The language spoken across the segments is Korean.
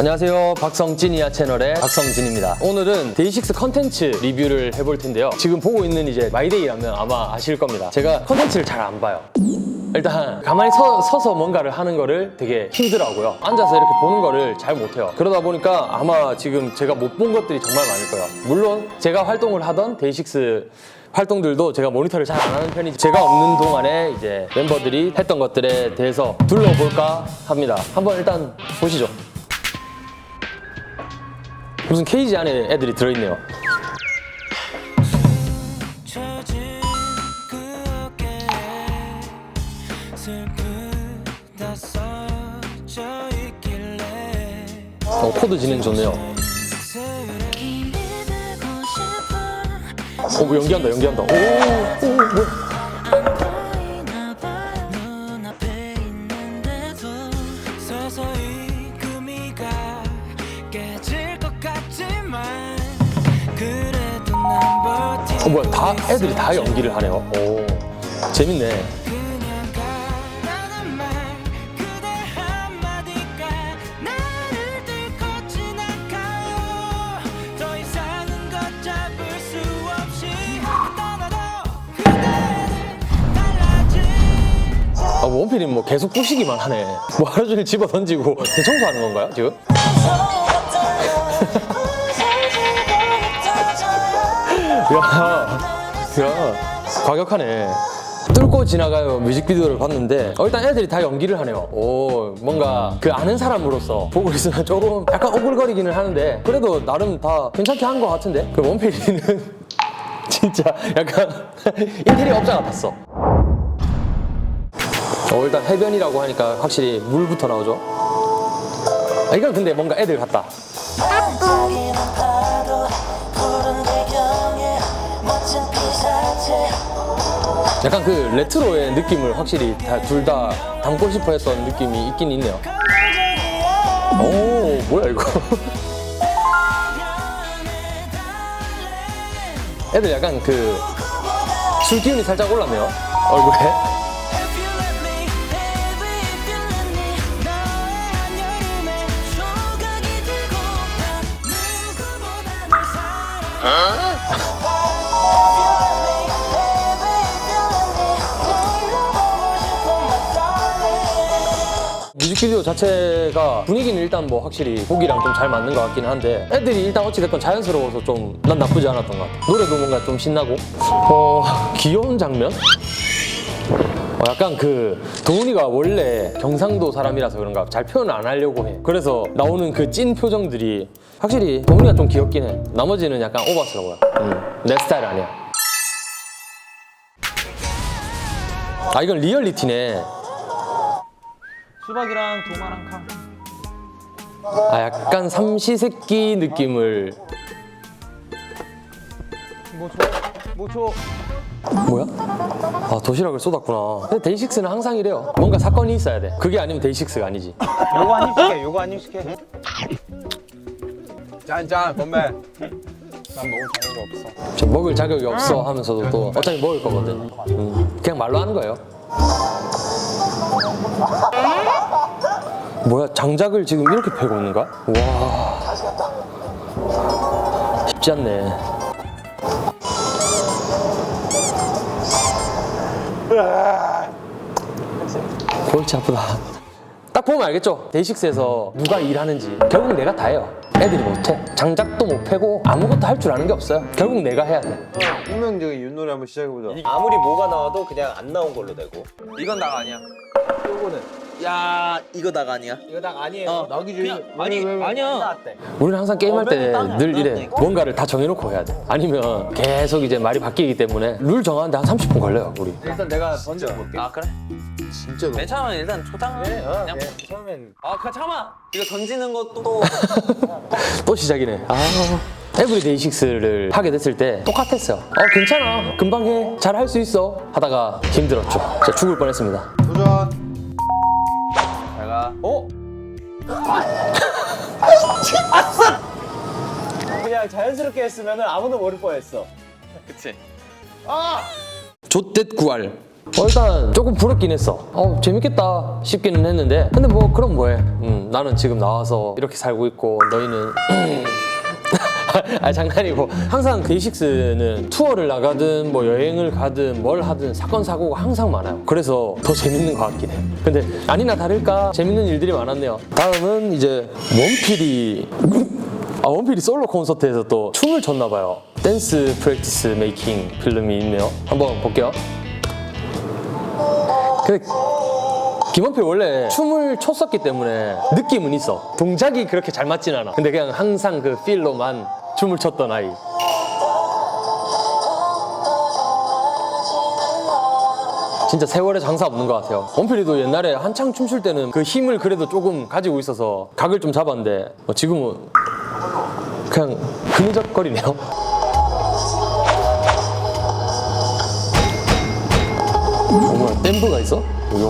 안녕하세요. 박성진이야 채널의 박성진입니다. 오늘은 데이식스 컨텐츠 리뷰를 해볼 텐데요. 지금 보고 있는 이제 마이데이라면 아마 아실 겁니다. 제가 컨텐츠를 잘 안 봐요. 일단 가만히 서서 뭔가를 하는 거를 되게 힘들어하고요. 앉아서 이렇게 보는 거를 잘 못해요. 그러다 보니까 아마 지금 제가 못 본 것들이 정말 많을 거예요. 물론 제가 활동을 하던 데이식스 활동들도 제가 모니터를 잘 안 하는 편이지, 제가 없는 동안에 이제 멤버들이 했던 것들에 대해서 둘러볼까 합니다. 한번 일단 보시죠. 무슨 케이지 안에 애들이 들어있네요. 코드 진행 좋네요. 뭐 연기한다. 오, 뭐야. 뭐야, 다 애들이 다 연기를 하네요. 오, 재밌네. 원필이 뭐 계속 부시기만 하네. 뭐 하루 종일 집어 던지고 대청소하는 건가요, 지금? 야, 과격하네. 뚫고 지나가요 뮤직비디오를 봤는데 일단 애들이 다 연기를 하네요. 오, 뭔가 그 아는 사람으로서 보고 있으면 조금 약간 오글거리기는 하는데 그래도 나름 다 괜찮게 한 것 같은데. 그 원필이는 진짜 약간 인테리어 업자 같았어. 일단 해변이라고 하니까 확실히 물부터 나오죠. 이건 근데 뭔가 애들 같다. 약간 그 레트로의 느낌을 확실히 둘 다 담고 싶어 했던 느낌이 있긴 있네요. 오, 뭐야 이거. 애들 약간 그 술 기운이 살짝 올랐네요, 얼굴에. 뮤직비디오 자체가 분위기는 일단 뭐 확실히 곡이랑 좀 잘 맞는 것 같긴 한데 애들이 일단 어찌됐건 자연스러워서 좀 난 나쁘지 않았던 것 같아. 노래도 뭔가 좀 신나고 귀여운 장면? 약간 그 도훈이가 원래 경상도 사람이라서 그런가 잘 표현을 안 하려고 해. 그래서 나오는 그 찐 표정들이 확실히 도훈이가 좀 귀엽긴 해. 나머지는 약간 오버스러워요. 내 스타일 아니야. 이건 리얼리티네. 수박이랑 도마랑 캉. 약간 삼시세끼 느낌을. 뭐 줘? 뭐야? 도시락을 쏟았구나. 근데 데이식스는 항상 이래요. 뭔가 사건이 있어야 돼. 그게 아니면 데이식스가 아니지. 요거 한 입씩 해. 요거 한 입씩 해. 짠 건배. 난 먹을 자격이 없어. 저 먹을 자격이 없어 하면서도 또 어차피 먹을 거거든. 그냥 말로 하는 거예요. 뭐야, 장작을 지금 이렇게 패고 있는 거야? 와, 쉽지 않네. 골치 아프다. 딱 보면 알겠죠? 데이식스에서 누가 일하는지. 결국 내가 다 해요. 애들이 못해. 장작도 못 패고 아무것도 할 줄 아는 게 없어요. 결국 내가 해야 돼. 운명적인 윷놀이 한번 시작해보자. 아무리 뭐가 나와도 그냥 안 나온 걸로 되고. 이건 닭 아니야. 요거는. 야, 이거 닭 아니야? 이거 닭 아니에요. 나기 전에 아니야. 나왔대. 우리는 항상 게임할 때 맨날 늘 땅에 이래. 안 나왔네. 뭔가를 다 정해놓고 해야 돼. 아니면 계속 이제 말이 바뀌기 때문에 룰 정하는데 한 30분 걸려요, 우리. 일단 내가 던져볼게. 아 그래? 진짜 너무. 괜찮아. 일단 초당 그냥. 처음엔 그 잠깐만. 이거 던지는 것도 또 시작이네. 에브리데이식스를 하게 됐을 때 똑같았어요. 괜찮아. 금방 해. 잘 할 수 있어. 하다가 힘들었죠. 진짜 죽을 뻔했습니다. 도전. 내가 그냥 자연스럽게 했으면 아무도 모를 뻔했어. 그치. 좆댓 구알. 일단 조금 부럽긴 했어. 재밌겠다 싶기는 했는데 근데 뭐 그럼 뭐해. 나는 지금 나와서 이렇게 살고 있고 너희는 장난이고 항상 데이식스는 투어를 나가든 뭐 여행을 가든 뭘 하든 사건 사고가 항상 많아요. 그래서 더 재밌는 것 같긴 해. 근데 아니나 다를까 재밌는 일들이 많았네요. 다음은 이제 원필이 솔로 콘서트에서 또 춤을 췄나 봐요. 댄스 프랙티스 메이킹 필름이 있네요. 한번 볼게요. 근데 김원필 원래 춤을 췄었기 때문에 느낌은 있어. 동작이 그렇게 잘 맞진 않아. 근데 그냥 항상 그 필로만 춤을 췄던 아이. 진짜 세월에 장사 없는 것 같아요. 원필이도 옛날에 한창 춤출 때는 그 힘을 그래도 조금 가지고 있어서 각을 좀 잡았는데 지금은 그냥 흐느적거리네요. 뭐야, 댐브가 있어? 뭐야?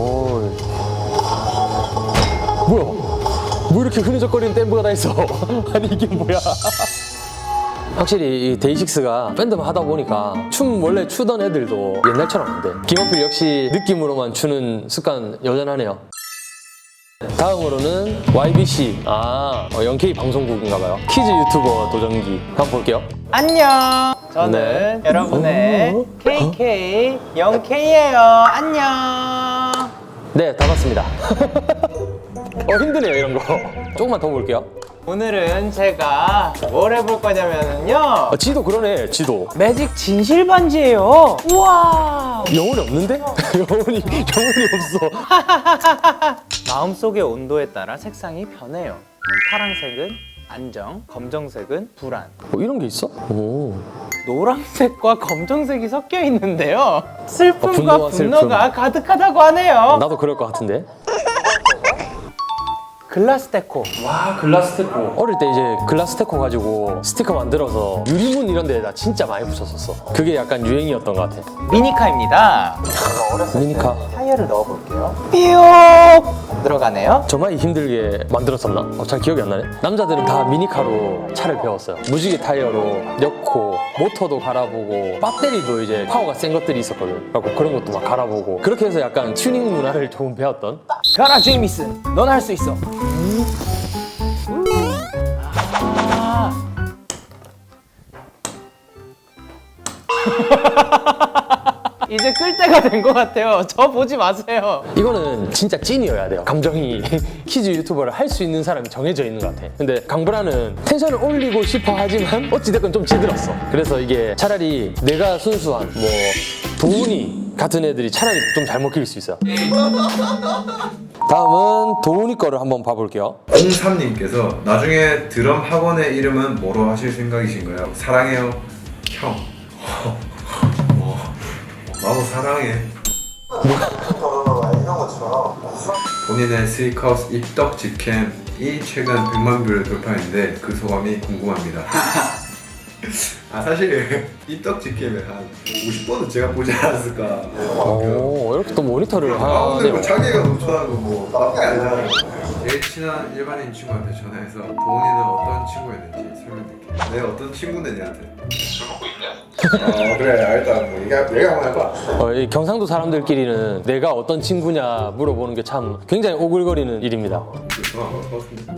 뭐 이렇게 흐느적거리는 댐브가 다 있어? 아니 이게 뭐야? 확실히 이 데이식스가 밴드만 하다 보니까 춤 원래 추던 애들도 옛날처럼 안 돼. 김원필 역시 느낌으로만 추는 습관 여전하네요. 다음으로는 YBC 영케이 방송국인가봐요. 키즈 유튜버 도전기 한번 볼게요. 안녕. 저는 네. 여러분의 KK 영K예요. 안녕. 네, 다 봤습니다. 힘드네요 이런 거. 조금만 더 볼게요. 오늘은 제가 뭘 해볼 거냐면요. 지도 그러네. 지도 매직 진실 반지예요. 우와. 영혼이 없는데? 영혼이 없어. 마음속의 온도에 따라 색상이 변해요. 파란색은 안정, 검정색은 불안. 이런 게 있어? 오. 노란색과 검정색이 섞여 있는데요. 슬픔과 분노와 분노가 가득하다고 하네요. 나도 그럴 것 같은데. 글라스 데코. 와, 글라스 테코. 어릴 때 이제 글라스 테코 가지고 스티커 만들어서 유리문 이런 데다 진짜 많이 붙였었어. 그게 약간 유행이었던 것 같아. 미니카입니다. 미니카. 타이어를 넣어볼게요. 삐용 들어가네요. 저만이 힘들게 만들었었나? 잘 기억이 안 나네. 남자들은 다 미니카로 차를 배웠어요. 무지개 타이어로 넣고 모터도 갈아보고 배터리도 이제 파워가 센 것들이 있었거든. 그래서 그런 것도 막 갈아보고 그렇게 해서 약간 튜닝 문화를 좀 배웠던. 가라 제이미슨, 넌 할 수 있어. 이제 끌 때가 된 것 같아요. 저 보지 마세요. 이거는 진짜 찐이어야 돼요. 감정이 키즈 유튜버를 할 수 있는 사람이 정해져 있는 것 같아. 근데 강브라는 텐션을 올리고 싶어 하지만 어찌됐건 좀 찌들었어. 그래서 이게 차라리 내가 순수한 뭐 도훈이 같은 애들이 차라리 좀 잘 먹힐 수 있어요. 다음은 도훈이 거를 한번 봐볼게요. 03님께서 나중에 드럼 학원의 이름은 뭐로 하실 생각이신가요? 사랑해요 형. 나도 사랑해. 본인의 스위카우스 입덕 직캠이 최근 100만 뷰를 돌파했는데 그 소감이 궁금합니다. 사실 입덕 직캠을 한 50번은 제가 보지 않았을까. 오, 이렇게 또 모니터를 근데 하네요. 뭐 자기가 넘쳐나는 거뭐 나쁜 게 아니잖아요. 제일 친한 일반인 친구한테 전화해서 도훈이는 어떤 친구였는지 설명드릴게요. 내가 어떤 친구인데 얘한테. 그래 일단 뭐 얘기 한번 해봐. 이 경상도 사람들끼리는 내가 어떤 친구냐 물어보는 게 참 굉장히 오글거리는 일입니다. 전화 안 받을 것 같은데.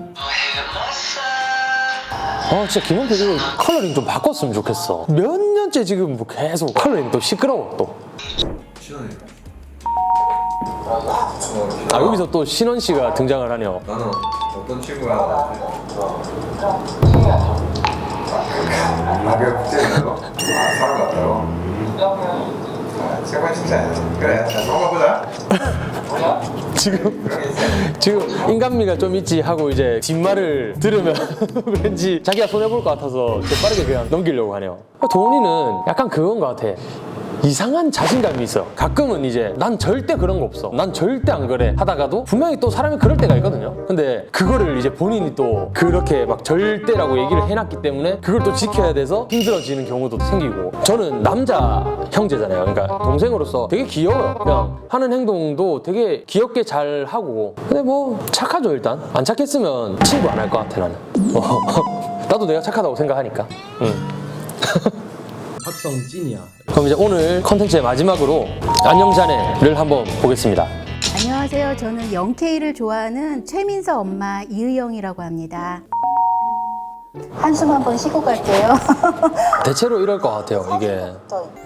진짜 김원필 이거 컬러링 좀 바꿨으면 좋겠어. 몇 년째 지금 뭐 계속 컬러링 또 시끄러워 또. 신원이. 여기서 또 신원 씨가 등장을 하네요. 나는 어떤 친구야? 그게 국제인 거? 사람 같다고? 세번 진짜 그래 자 넘어가보자. 지금 인간미가 좀 있지 하고 이제 뒷말을 들으면 왠지 자기가 손해볼 것 같아서 빠르게 그냥 넘기려고 하네요. 도훈이는 약간 그건 것 같아. 이상한 자신감이 있어. 가끔은 이제 난 절대 그런 거 없어, 난 절대 안 그래 하다가도 분명히 또 사람이 그럴 때가 있거든요. 근데 그거를 이제 본인이 또 그렇게 막 절대라고 얘기를 해놨기 때문에 그걸 또 지켜야 돼서 힘들어지는 경우도 생기고. 저는 남자 형제잖아요. 그러니까 동생으로서 되게 귀여워요. 그냥 하는 행동도 되게 귀엽게 잘 하고. 근데 뭐 착하죠. 일단 안 착했으면 친구 안 할 것 같아 나는. 나도 내가 착하다고 생각하니까. 박성진이야. 그럼 이제 오늘 컨텐츠의 마지막으로 안녕자네를 한번 보겠습니다. 안녕하세요. 저는 0K를 좋아하는 최민서 엄마 이의영이라고 합니다. 한숨 한번 쉬고 갈게요. 대체로 이럴 것 같아요, 이게.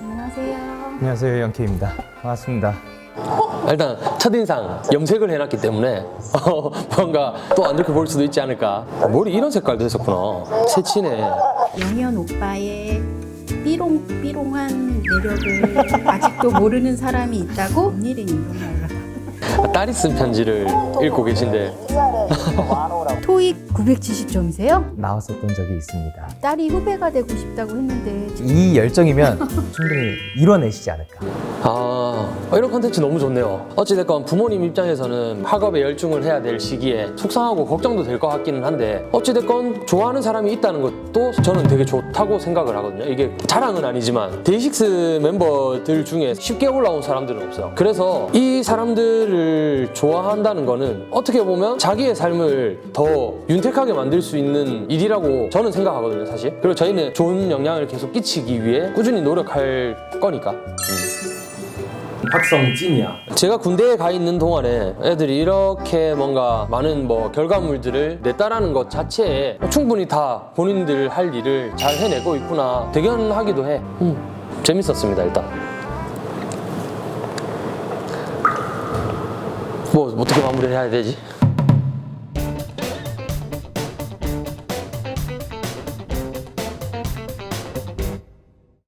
안녕하세요. 안녕하세요, 영케입니다. 반갑습니다. 일단 첫인상 염색을 해놨기 때문에 뭔가 또 안 좋게 볼 수도 있지 않을까. 머리 이런 색깔도 했었구나. 새치네. 영현 오빠의 삐롱삐롱한 매력을 아직도 모르는 사람이 있다고? 오늘은 이런 말로. 딸이 쓴 편지를 읽고 계신데 토익 970점이세요? 나왔었던 적이 있습니다. 딸이 후배가 되고 싶다고 했는데 이 열정이면 충분히 이뤄내시지 않을까. 이런 컨텐츠 너무 좋네요. 어찌됐건 부모님 입장에서는 학업에 열중을 해야 될 시기에 속상하고 걱정도 될 것 같기는 한데 어찌됐건 좋아하는 사람이 있다는 것도 저는 되게 좋다고 생각을 하거든요. 이게 자랑은 아니지만 데이식스 멤버들 중에 쉽게 올라온 사람들은 없어요. 그래서 이 사람들을 좋아한다는 거는 어떻게 보면 자기의 삶을 더 윤택하게 만들 수 있는 일이라고 저는 생각하거든요, 사실. 그리고 저희는 좋은 영향을 계속 끼치기 위해 꾸준히 노력할 거니까. 박성진이야. 제가 군대에 가 있는 동안에 애들이 이렇게 뭔가 많은 결과물들을 냈다라는 것 자체에 충분히 다 본인들 할 일을 잘 해내고 있구나 대견하기도 해. 재밌었습니다. 일단 뭐 어떻게 마무리를 해야 되지?